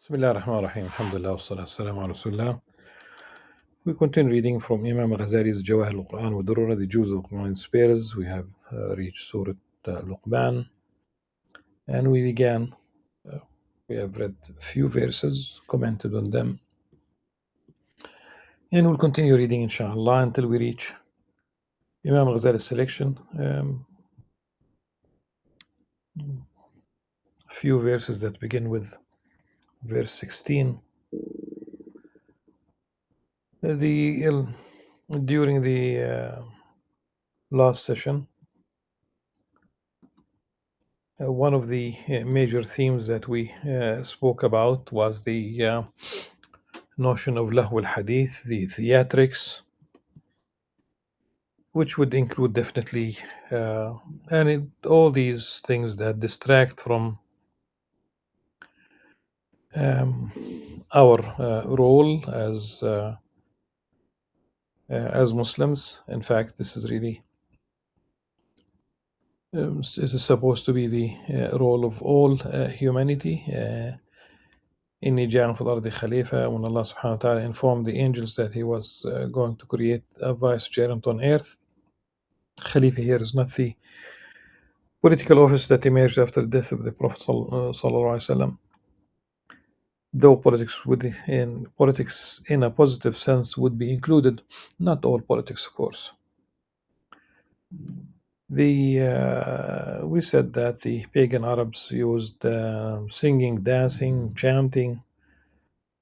Bismillah ar-Rahman ar-Rahim. Alhamdulillah wassalatu wassalamu ala Rasulullah. We continue reading from Imam Al-Ghazali's Jawahir al-Quran wa Durura, the Jewels of the Quran in Spares. We have reached Surah Luqman, and we began. We have read a few verses, commented on them, and we'll continue reading inshallah until we reach Imam Al-Ghazali's selection. A few verses that begin with verse 16. During the last session, one of the major themes that we spoke about was the notion of lahu al-hadith, the theatrics, which would include definitely all these things that distract from our role as Muslims. In fact, this is really this is supposed to be the role of all humanity. Inni ja'alun fil ardi khalifa, when Allah subhanahu wa ta'ala informed the angels that He was going to create a vicegerent on earth. Khalifa here is not the political office that emerged after the death of the Prophet sallallahu alaihi wasallam. Though politics in a positive sense would be included, not all politics, of course. We said that the pagan Arabs used singing, dancing, chanting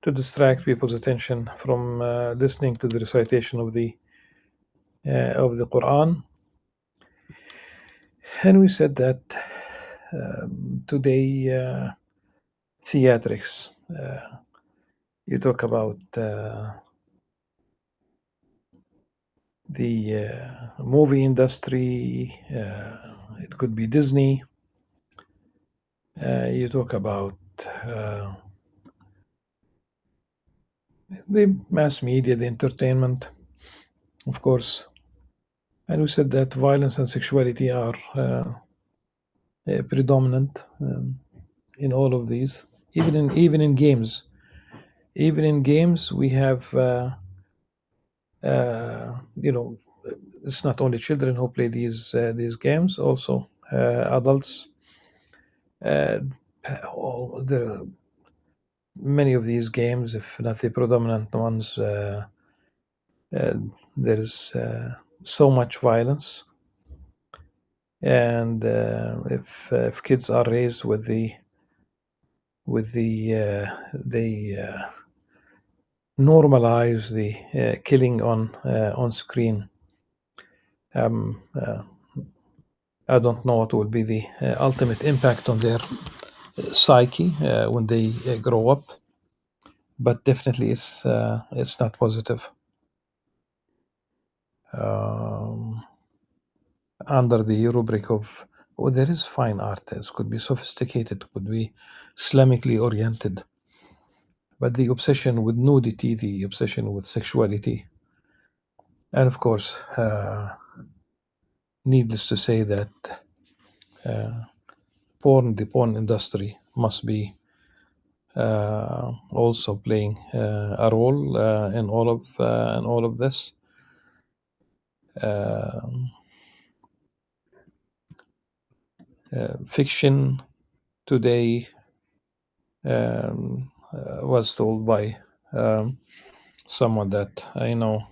to distract people's attention from listening to the recitation of the Qur'an. And we said that today theatrics, you talk about the movie industry, it could be Disney, you talk about the mass media, the entertainment, of course. And we said that violence and sexuality are predominant in all of these, even in games. Even in games, we have it's not only children who play these games, also adults. Many of these games, if not the predominant ones, there is so much violence, and if kids are raised with they normalize the killing on screen. I don't know what will be the ultimate impact on their psyche when they grow up, but definitely it's not positive. Under the rubric of there is fine art, it could be sophisticated, could be Islamically oriented, but the obsession with nudity, the obsession with sexuality, and of course, needless to say that the porn industry must be also playing a role in all of this. Fiction today was told by someone that I know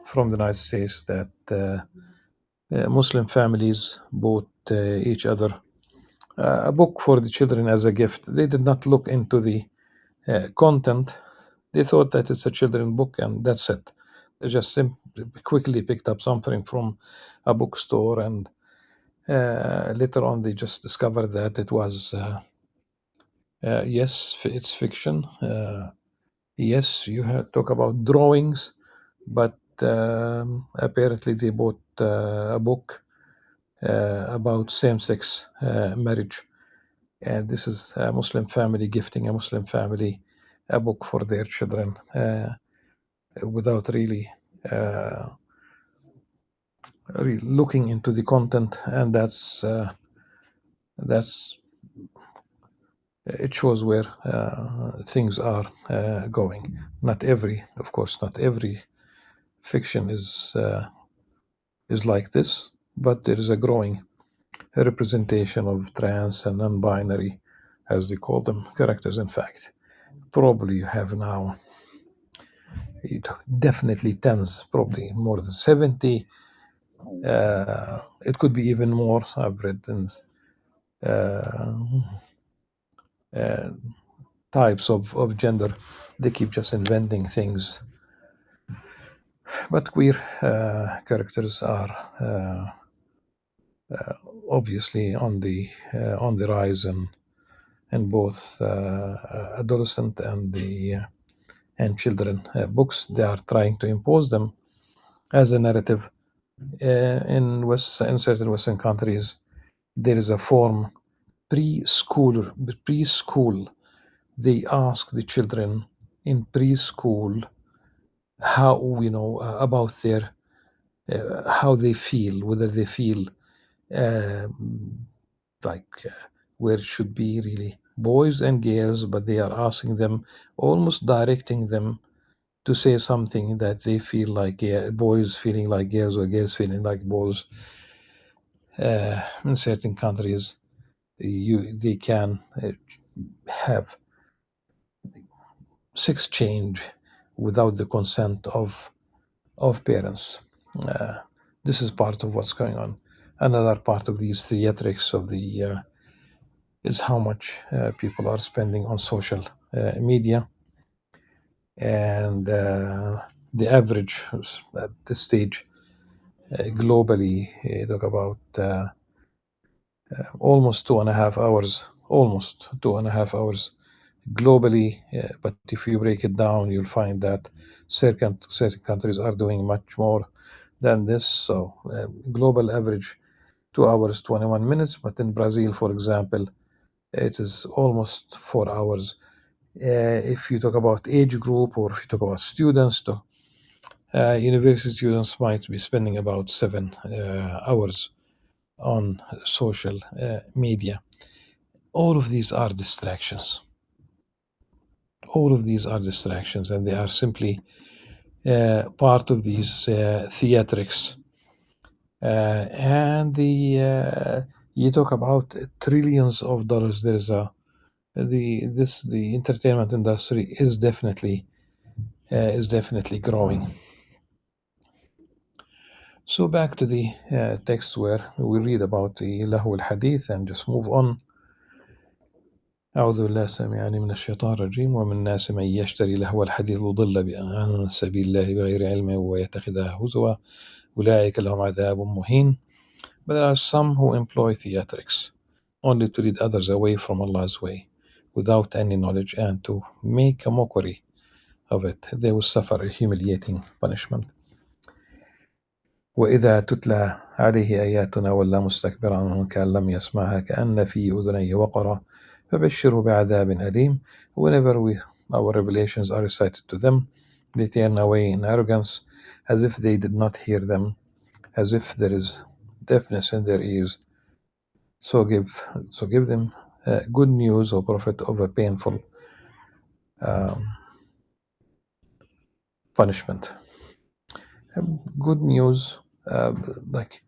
from the United States that Muslim families bought each other a book for the children as a gift. They did not look into the content. They thought that it's a children's book and that's it. They just quickly picked up something from a bookstore, and later on they just discovered that it was yes, it's fiction. Yes, you talk about drawings, but apparently they bought a book about same-sex marriage, and this is a Muslim family gifting a Muslim family a book for their children without really looking into the content, and that's it shows where things are going. Of course, not every fiction is like this, but there is a growing representation of trans and non-binary, as they call them, characters. In fact, probably you have now definitely tens, probably more than 70. It could be even more. I've read in uh, uh, types of gender. They keep just inventing things. But queer characters are obviously on the rise in both adolescent and children books. They are trying to impose them as a narrative. In certain Western countries, there is a form preschool. They ask the children in preschool how about their how they feel, whether they feel uh, like where it should be really boys and girls, but they are asking them, almost directing them to say something that they feel like boys feeling like girls or girls feeling like boys. In certain countries, they can have sex change without the consent of parents. Uh, this is part of what's going on. Another part of these theatrics of the is how much people are spending on social media, and the average at this stage globally talk about almost 2.5 hours globally. But if you break it down, you'll find that certain countries are doing much more than this. So global average 2 hours 21 minutes, but in Brazil, for example, it is almost 4 hours. If you talk about age group, or if you talk about students, university students might be spending about 7 hours on social media. All of these are distractions. All of these are distractions, and they are simply part of these theatrics. And the you talk about trillions of dollars. There is a the entertainment industry is definitely growing. So back to the text where we read about the lahu al-hadith and just move on. أعوذ بالله السميع العليم من الشيطان الرجيم ومن الناس من يشتري لهو الحديث ليضل عن سبيل الله بغير علم ويتخذها هزوا أولئك لهم عذاب مهين. But there are some who employ theatrics only to lead others away from Allah's way without any knowledge, and to make a mockery of it. They will suffer a humiliating punishment. وإذا تتلى عليه آياتنا ولى مستكبرا كأن لم يسمعها كأن في أذنيه وقرا فبشره بعذاب أليم. Whenever our revelations are recited to them, they turn away in arrogance, as if they did not hear them, as if there is deafness in their ears. So give them good news, O Prophet, of a painful punishment. Good news, like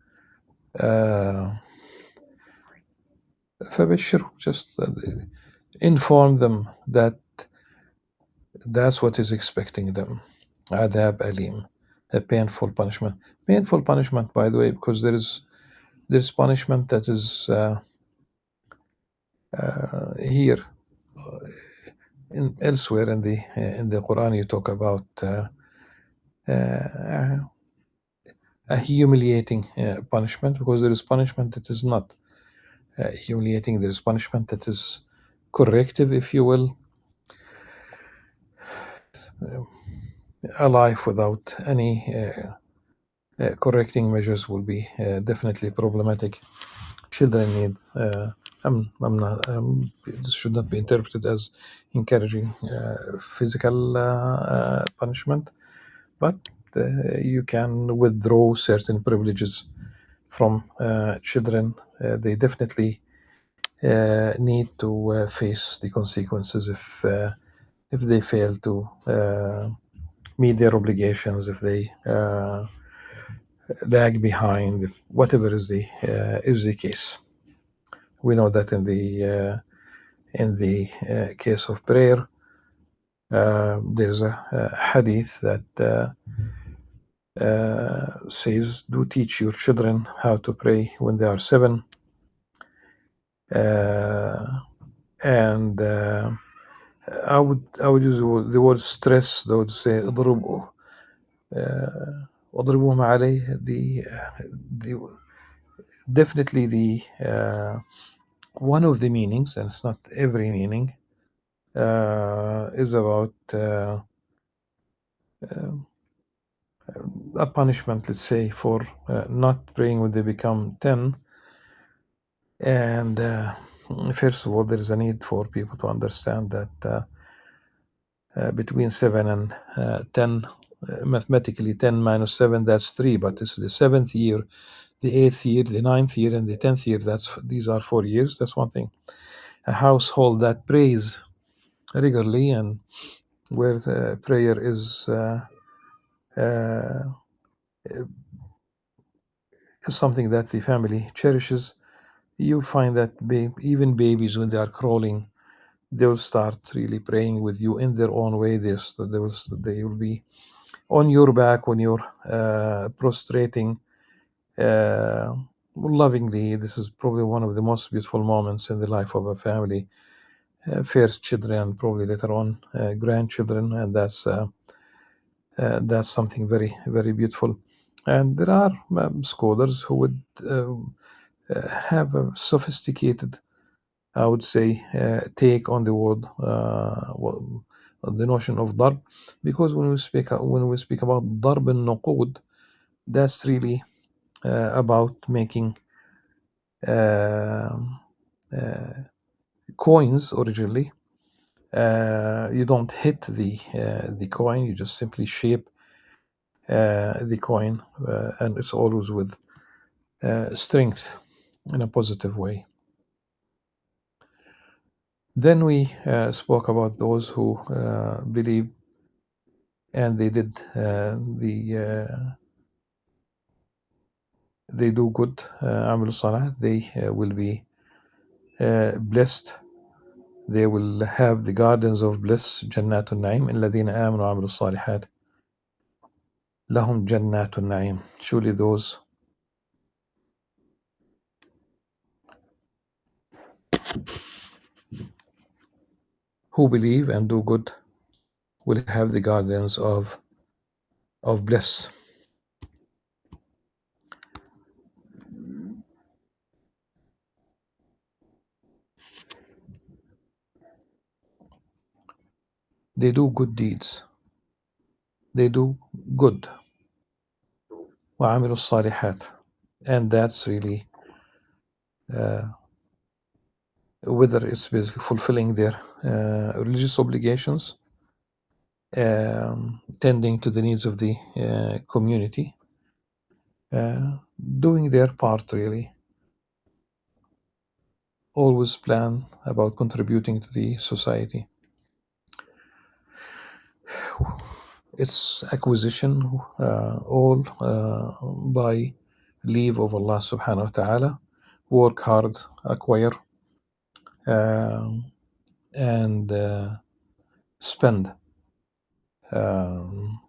فبشر, just inform them that that's what is expecting them. Adab alim, a painful punishment. Painful punishment, by the way, because there's punishment that is here. Elsewhere in the Quran, you talk about a humiliating punishment, because there is punishment that is not humiliating. There is punishment that is corrective, if you will. A life without any correcting measures will be definitely problematic. Children need. I'm not. This should not be interpreted as encouraging physical punishment, but you can withdraw certain privileges from children. They definitely need to face the consequences if they fail to meet their obligations, if they lag behind, if whatever is the case. We know that in the case of prayer, there's a hadith that says, "Do teach your children how to pray when they are 7." And I would use the word stress. They would say اضربوا واضربوهم عليه. The definitely the one of the meanings, and it's not every meaning, is about a punishment, let's say, for not praying when they become 10. And first of all, there is a need for people to understand that between 7 and 10, mathematically 10 minus 7, that's 3, but it's the 7th year, the 8th year, the 9th year, and the 10th year. These are 4 years. That's one thing. A household that prays regularly and where prayer uh, is something that the family cherishes, you find that even babies, when they are crawling, they will start really praying with you in their own way. They will be on your back when you're prostrating lovingly. This is probably one of the most beautiful moments in the life of a family. First children, probably later on grandchildren, and that's something very, very beautiful. And there are scholars who would have a sophisticated, I would say, take on the word, the notion of darb, because when we speak about darb and nuqud, that's really about making uh, uh, coins originally. You don't hit the coin; you just simply shape the coin, and it's always with strength in a positive way. Then we spoke about those who believe and they do good, عملوا الصلاة. They will be blessed. They will have the gardens of bliss, جنات النعيم. الذين آمنوا وعملوا الصالحات لهم جنات النعيم. Surely those who believe and do good will have the gardens of bliss. They do good deeds. They do good. وعملوا الصالحات. And that's really whether it's basically fulfilling their religious obligations, tending to the needs of the community, doing their part really, always plan about contributing to the society. It's acquisition, all by leave of Allah subhanahu wa ta'ala. Work hard, acquire, and spend, um,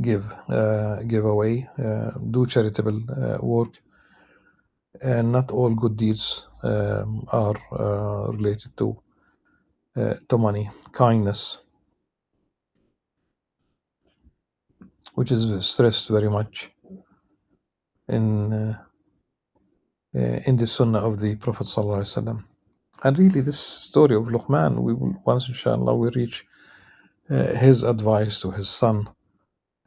give away, do charitable work. And not all good deeds are related to money. Kindness, which is stressed very much in the Sunnah of the Prophet sallallahu alaihi wasallam. And really, this story of Luqman, we will once, inshallah, we reach his advice to his son.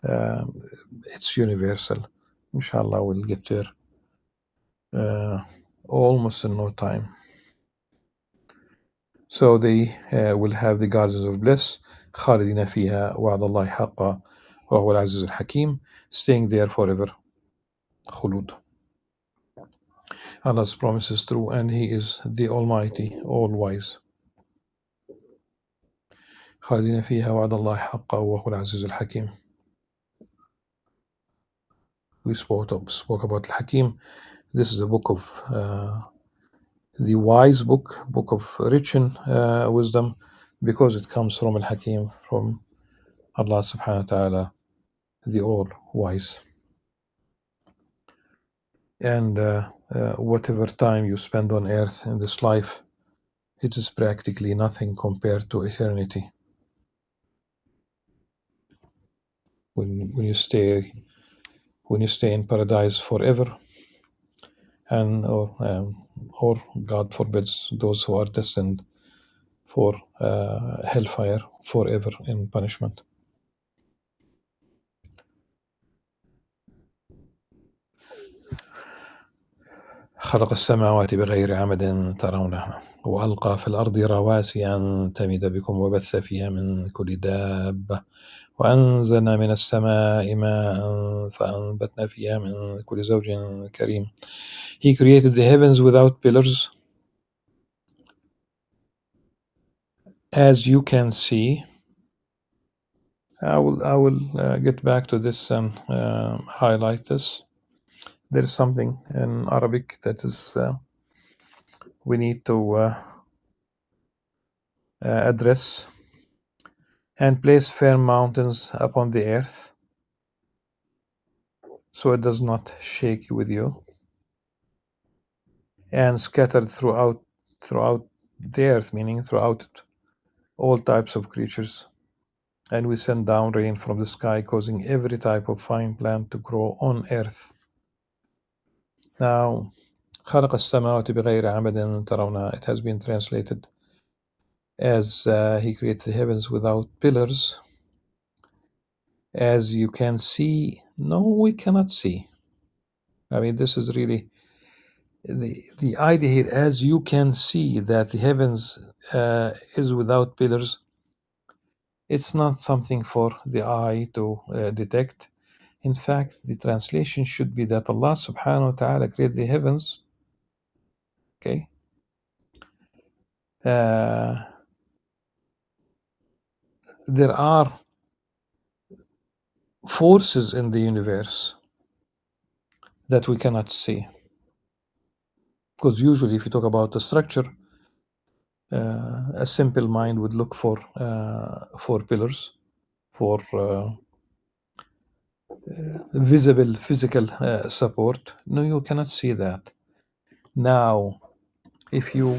It's universal. Inshallah, we'll get there almost in no time. So they will have the gardens of bliss. خالدين فيها وعد الله حقا وهو العزيز الحكيم. Staying there forever. خلود. Allah's promise is true, and He is the Almighty, all-wise. خالدين فيها وعد الله حقا وهو العزيز الحكيم. We spoke about Al-Hakim. This is a book of the wise book of rich in wisdom, because it comes from Al-Hakim, from Allah subhanahu wa ta'ala, the all-wise. And whatever time you spend on earth in this life, it is practically nothing compared to eternity. When you stay in paradise forever, and or God forbids, those who are destined for hellfire forever in punishment. خلق السماوات بغير عمد ترونها وألقى في الأرض رواسي أن تمد بكم وبث فيها من كل دابة وأنزلنا من السماء ماء فأنبتنا فيها من كل زوج كريم. He created the heavens without pillars, as you can see. I will get back to this and highlight this. There is something in Arabic that is we need to address. And place firm mountains upon the earth, so it does not shake with you, and scattered throughout the earth, meaning throughout all types of creatures. And we send down rain from the sky, causing every type of fine plant to grow on earth. Now, خلق السماوات بغير عمد ترونها, it has been translated as He created the heavens without pillars, as you can see. No, we cannot see. I mean, this is really the idea here. As you can see that the heavens is without pillars, it's not something for the eye to detect. In fact, the translation should be that Allah subhanahu wa ta'ala created the heavens. Okay. There are forces in the universe that we cannot see. Because usually, if you talk about the structure, a simple mind would look for pillars, for visible physical support. No, you cannot see that. Now, if you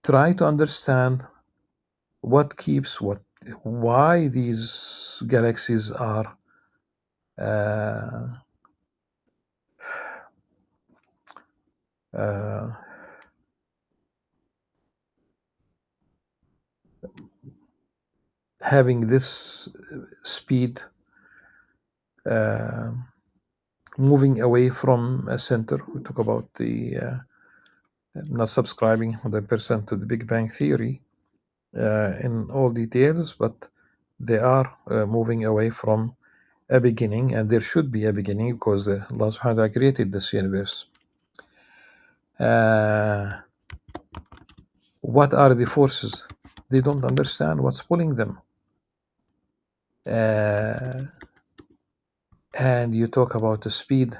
try to understand why these galaxies are having this speed, moving away from a center. We talk about the not subscribing 100% to the Big Bang Theory in all details, but they are moving away from a beginning, and there should be a beginning, because Allah subhanahu wa ta'ala created this universe. What are the forces? They don't understand what's pulling them. And you talk about the speed,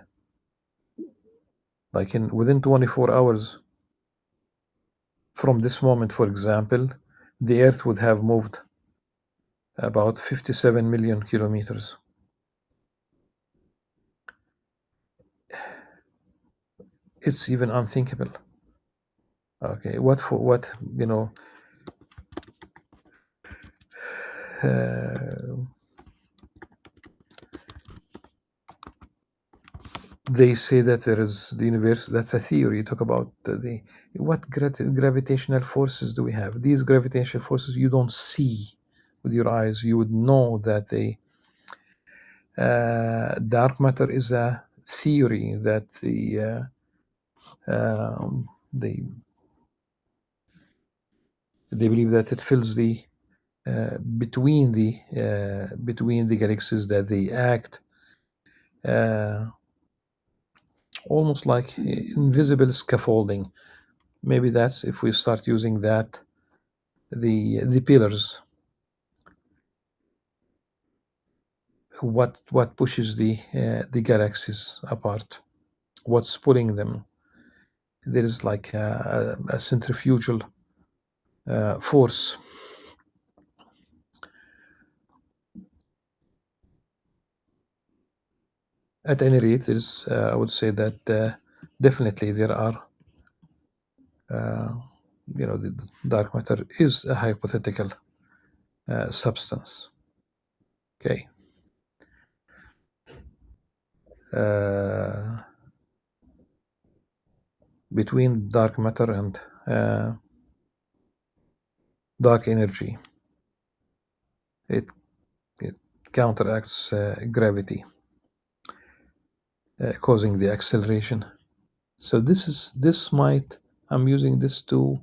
like within 24 hours from this moment, for example, the Earth would have moved about 57 million kilometers. It's even unthinkable. Okay, they say that there is the universe. That's a theory. You talk about what gravitational forces do we have? These gravitational forces you don't see with your eyes. You would know that dark matter is a theory that they believe that it fills the between the galaxies, that they act uh, almost like invisible scaffolding. Maybe that's, if we start using that, the pillars, what pushes the galaxies apart, what's pulling them. There is like a centrifugal force. At any rate, there's I would say that definitely there are, uh, the dark matter is a hypothetical substance. Okay. uh, between dark matter and dark energy, it it counteracts gravity, causing the acceleration. So this might, I'm using this to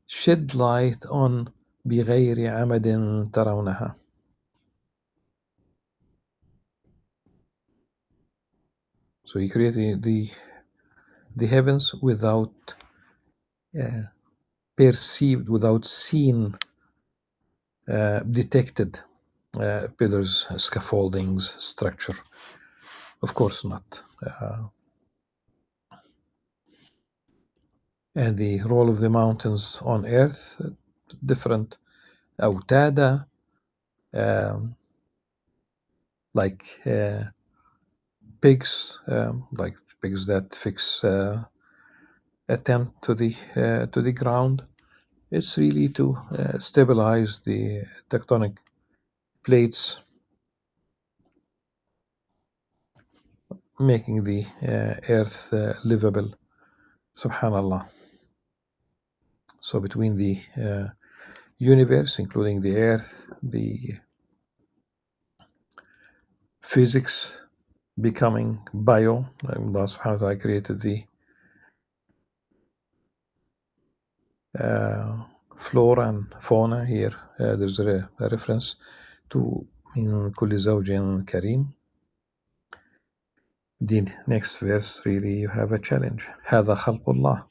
shed light on بغير عمد ترونها. So he created the heavens without uh, perceived, without seen, detected pillars, scaffoldings, structure. Of course not. And the role of the mountains on earth, different أوتادا, um, like pigs, like pigs that fix a tent to the ground. It's really to stabilize the tectonic plates, making the earth livable. Subhanallah. So between the universe, including the earth, the physics becoming bio, Allah subhanahu wa ta'ala created the uh, flora and fauna here. There's a reference to in كل زوج كريم. The next verse, really, you have a challenge. هذا خلق الله.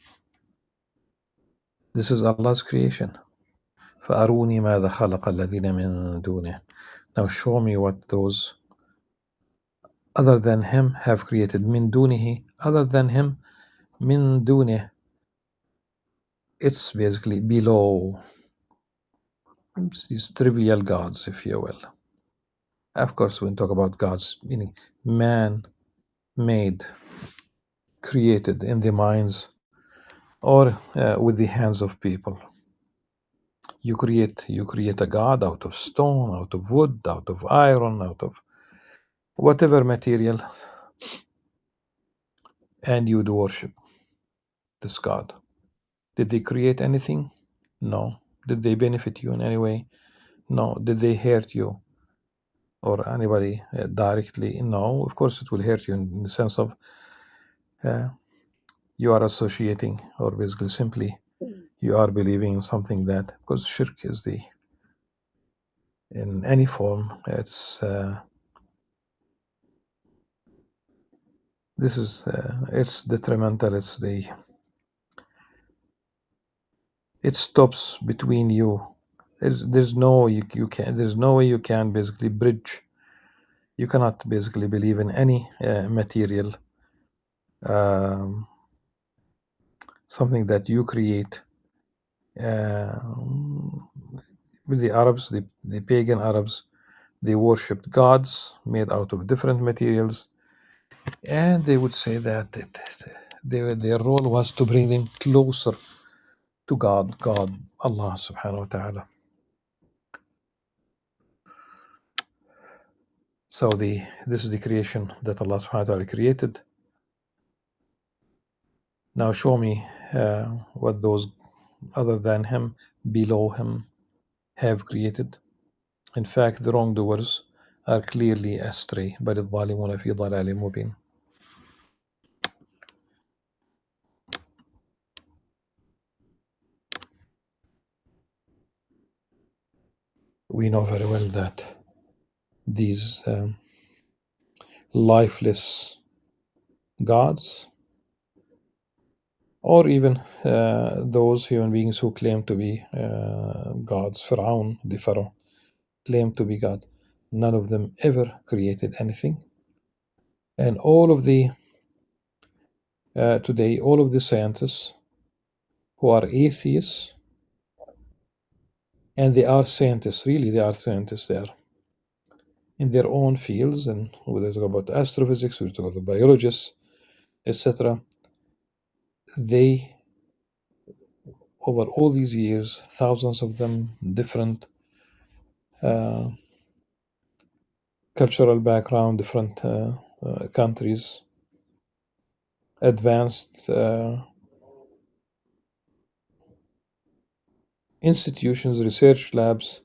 This is Allah's creation. فأروني ماذا خلق الذين من دونه. Now show me what those other than him have created. من دونه, other than him. من دونه, it's basically below. It's these trivial gods, if you will. Of course, when we talk about gods, meaning man made, created in the minds or with the hands of people. You create a god out of stone, out of wood, out of iron, out of whatever material, and you'd worship this god. Did they create anything? No. Did they benefit you in any way? No. Did they hurt you or anybody directly? No. Of course, it will hurt you in the sense of uh, you are associating, or basically simply you are believing in something that, because shirk is the, in any form, it's this is it's detrimental. It stops between you. There's no, you can, there's no way you can basically bridge. You cannot basically believe in any material, um, something that you create. With the Arabs, the pagan Arabs, they worshipped gods made out of different materials, and they would say that their role was to bring them closer to God, Allah subhanahu wa ta'ala. So this is the creation that Allah subhanahu wa ta'ala created. Now show me what those other than him, below him, have created. In fact, the wrongdoers are clearly astray. بل الظالمون في ضلال مبين. We know very well that these lifeless gods, or even those human beings who claim to be gods, Pharaoh, the Pharaoh, claimed to be God, none of them ever created anything. And all of the today, all of the scientists who are atheists, and they are scientists, really, they are scientists. They are in their own fields, and whether we talk about astrophysics, we talk about biologists, etc. They, over all these years, thousands of them, different uh, cultural background, different countries, advanced institutions, research labs,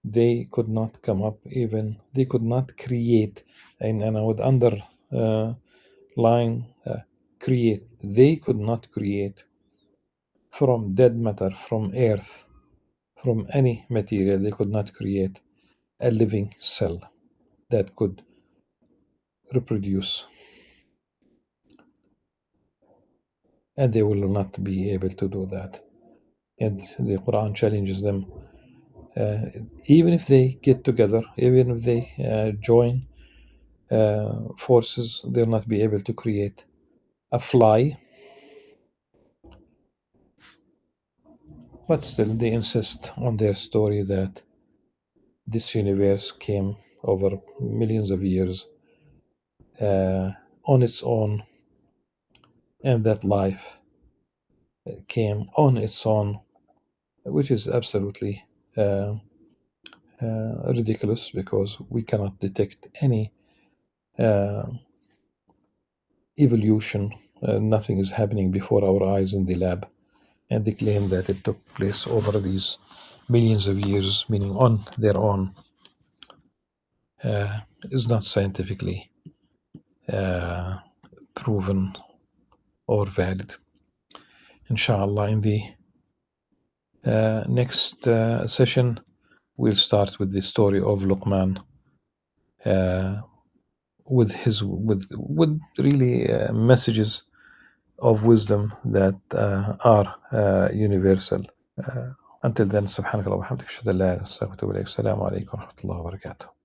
they could not come up, even they could not create, and I would underline create, they could not create from dead matter, from earth, from any material, they could not create a living cell that could reproduce, and they will not be able to do that. And the Quran challenges them, uh, even if they get together, even if they join forces, they'll not be able to create a fly. But still, they insist on their story that this universe came over millions of years uh, on its own, and that life came on its own, which is absolutely uh, ridiculous, because we cannot detect any uh, evolution. Nothing is happening before our eyes in the lab, and they claim that it took place over these millions of years, meaning on their own, is not scientifically uh, proven or valid. Inshallah, in the next session, we'll start with the story of Luqman, uh, with really messages of wisdom that are universal. Until then, subhanakallah wa bihamdika, ashhadu an la ilaha illa anta, astaghfiruka wa atubu ilaik. Assalamu alaikum wa rahmatullahi wa barakatuh.